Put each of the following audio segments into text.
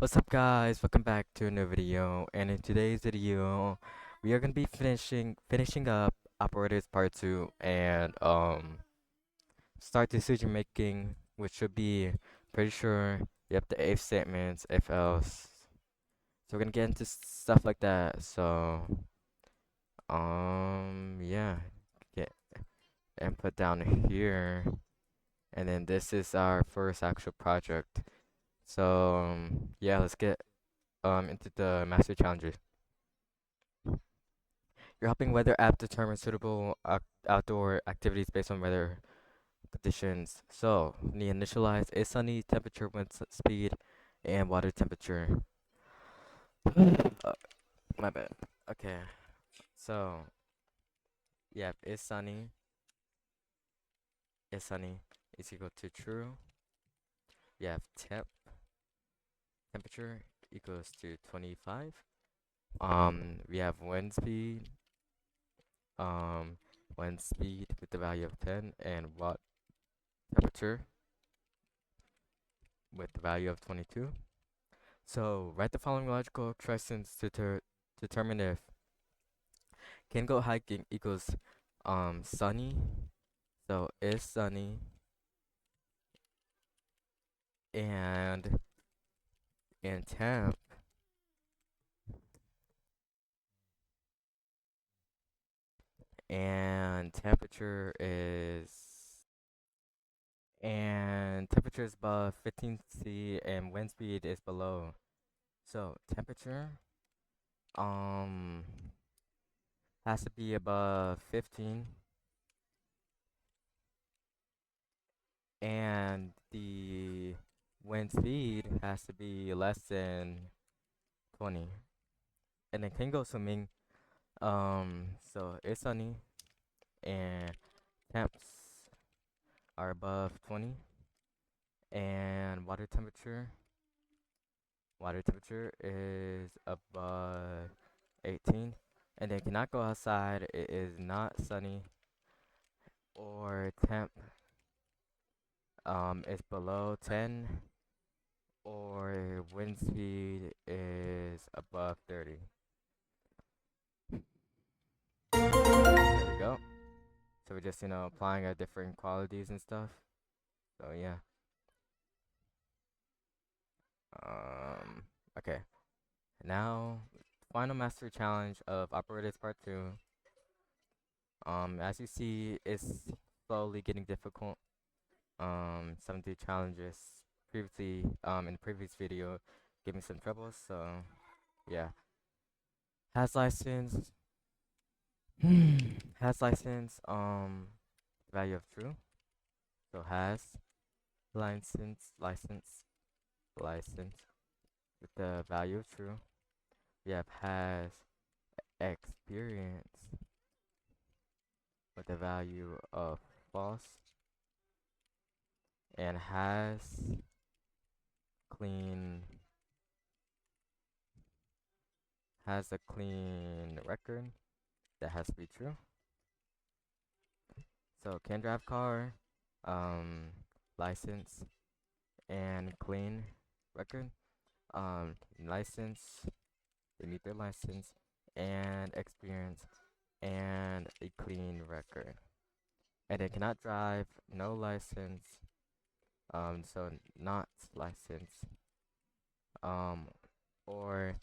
What's up guys? Welcome back to a new video. And in today's video, we are gonna be finishing up operators part 2 and start decision making, which should be pretty sure yep the if statements, if else. So we're gonna get into stuff like that. So yeah, get input down here, and then this is our first actual project. So yeah, let's get into the master challenges. Your helping weather app determines suitable outdoor activities based on weather conditions. So, we initialize is sunny, temperature, wind speed, and water temperature. uh, my bad. Okay, so yeah, is sunny is equal to true. We have temperature equals to 25. We have um, wind speed with the value of 10, and water temperature with the value of 22. So write the following logical questions to determine if can go hiking equals sunny. So is sunny and and temp and temperature is above 15 C and wind speed is below. So temperature um has to be above 15 and the wind speed has to be less than 20. And then can go swimming. So it's sunny and temps are above 20 and water temperature is above 18 and then cannot go outside. It is not sunny or temp is below 10 or wind speed is above 30. There we go. So we're just applying our different qualities and stuff. So yeah. Um okay. Now, final mastery challenge of operators part 2. As you see, it's slowly getting difficult. Some of the challenges previously, in the previous video gave me some trouble, so yeah. Has license, has license, value of true. So has license with the value of true. We have has experience with the value of false, and clean has a clean record. That has to be true. So can drive car, um, license and clean record. License, they meet their license and experience and a clean record. And they cannot drive, no license, so not license, um, or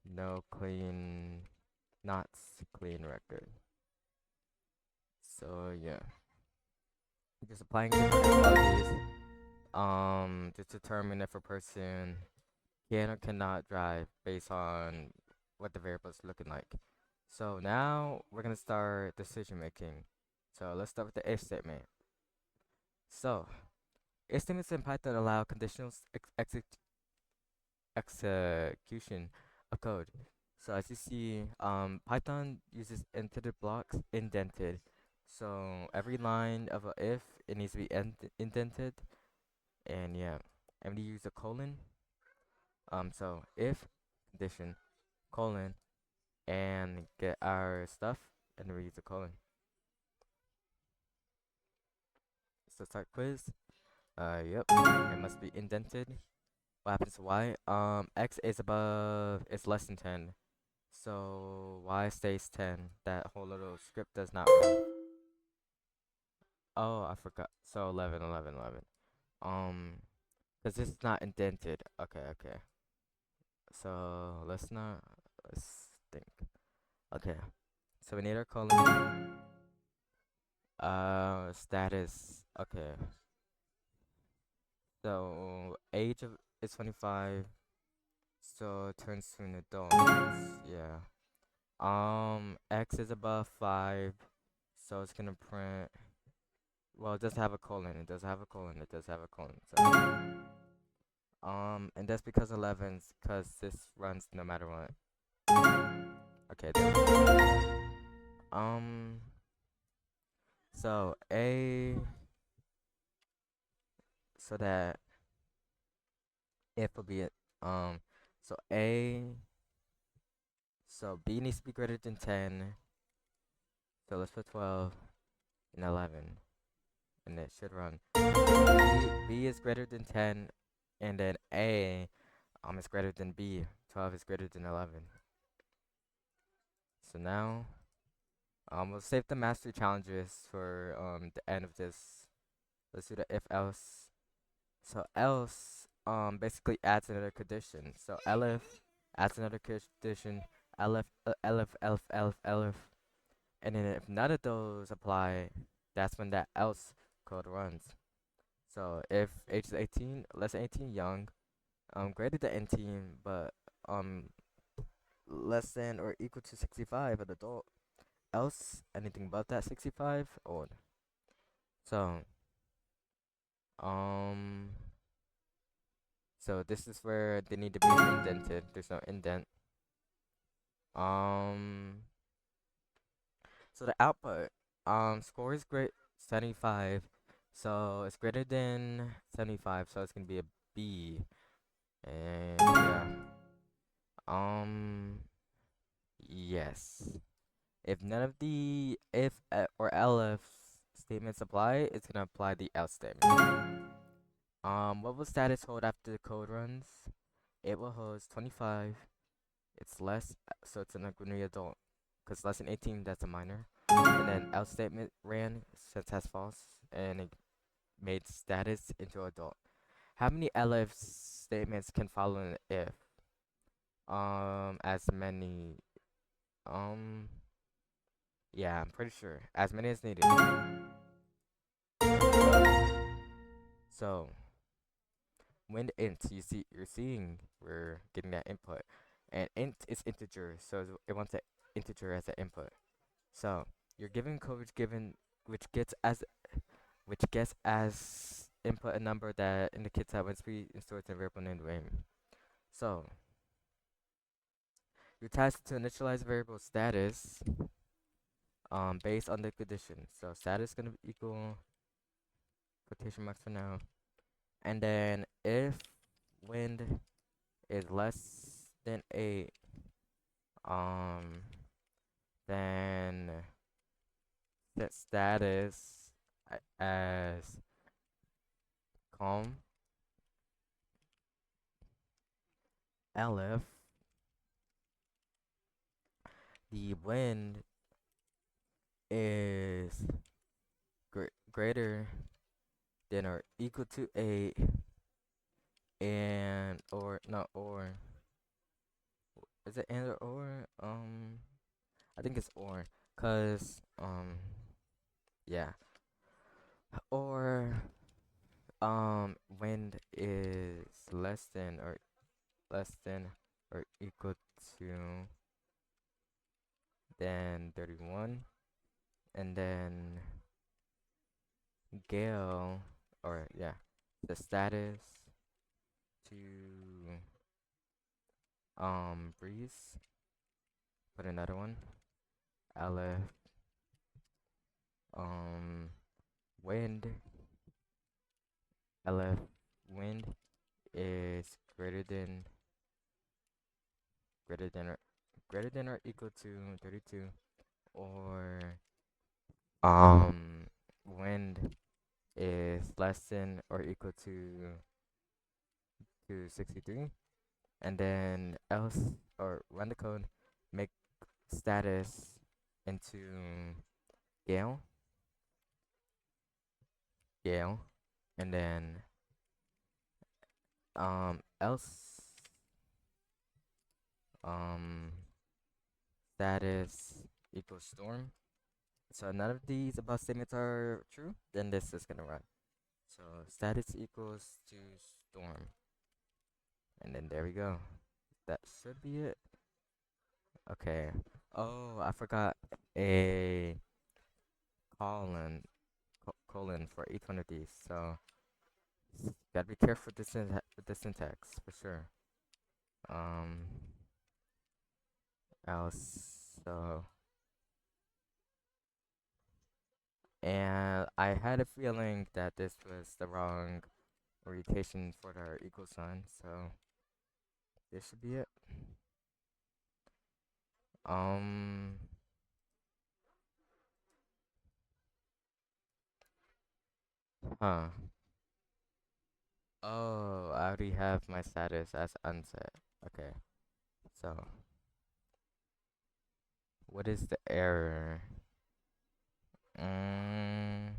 no clean, not clean record. So yeah, just applying different qualities to determine if a person can or cannot drive based on what the variables looking like. So now we're gonna start decision making. So let's start with the if statement. So if statements in Python allow conditional execution of code. So as you see, Python uses indented blocks indented. So every line of a if it needs to be indented, and yeah, and we use a colon. So if condition colon and get our stuff, and we use a colon. So start quiz. Yep, it must be indented. what happens to y? X is above, is less than 10. So y stays 10. That whole little script does not run. Oh, I forgot. So 11, 11, 11. Because this is not indented. Okay, okay. So let's think. Okay. So we need our colon. Status. Okay. So age of is 25. So it turns to an adult. Yeah. X is above 5. So it's gonna print. Well, it does have a colon. It does have a colon. It does have a colon. So, and that's because 11's, because this runs no matter what. Okay, there we go. Um, so so that if will be it, so so B needs to be greater than 10. So let's put 12 and 11, and it should run. B is greater than 10, and then A, is greater than B. 12 is greater than 11. So now, we'll save the mastery challenges for the end of this. Let's do the if else. So else basically adds another condition. So elif adds another condition. Elif, and then if none of those apply, that's when that else code runs. So if age is 18, less than 18, young, greater than 18, but um less than or equal to 65, an adult. Else, anything above that 65, old. So, um, so this is where they need to be indented. There's no indent. Um, so the output, score is great 75, so it's greater than 75, so it's gonna be a B. And yeah, um, yes. If none of the if or elif statements apply, it's gonna apply the else statement. What will status hold after the code runs? It will hold 25. It's less, so it's an agreed adult. Because less than 18, that's a minor. And then else statement ran, since has false, and it made status into adult. How many elif statements can follow an if? As many. Um, yeah, I'm pretty sure. As many as needed. So, when int, you're seeing we're getting that input, and int is integer, so it wants an integer as an input. So you're given code which gets as input a number that indicates that when speed and stores a variable named name. So you're tasked to initialize variable status based on the condition. So status is gonna be equal quotation marks for now, and then if wind is less than 8, um then set status as calm. Elif, the wind is greater than or equal to 8, and or not or is it and or I think it's or, cause yeah, or wind is less than or equal to than 31, and then gale, or yeah, the status to breeze. Put another one. Aleph um wind. Aleph wind is greater than or greater than or equal to 32, or wind is less than or equal to to 63, and then else or run the code, make status into Gale, Gale, and then else um status equals storm. So none of these above statements are true, then this is gonna run. So status equals to storm, and then there we go. That should be it. Okay. Oh, I forgot a colon colon for each one of these. So gotta be careful with the syntax for sure. Um, else so and I had a feeling that this was the wrong orientation for the equal sign, so this should be it. Um, huh. Oh, I already have my status as unset. Okay, so what is the error? Mm,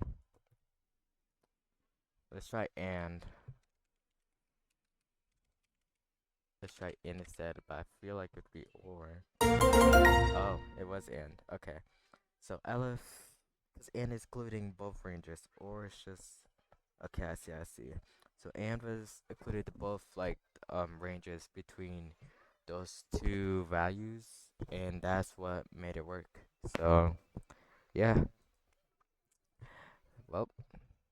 let's try and. Let's try and instead, but I feel like it'd be or. Oh, it was and. Okay. So Elif, because and is including both ranges, or it's just okay. I see. So and was included both like ranges between those two values, and that's what made it work. So yeah, well,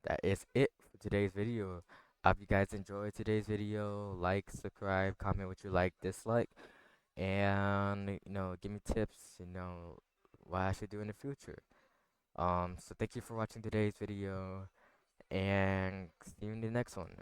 that is it for today's video. Hope you guys enjoyed today's video. Like, subscribe, comment what you like, dislike, and give me tips. What I should do in the future. So thank you for watching today's video, and see you in the next one.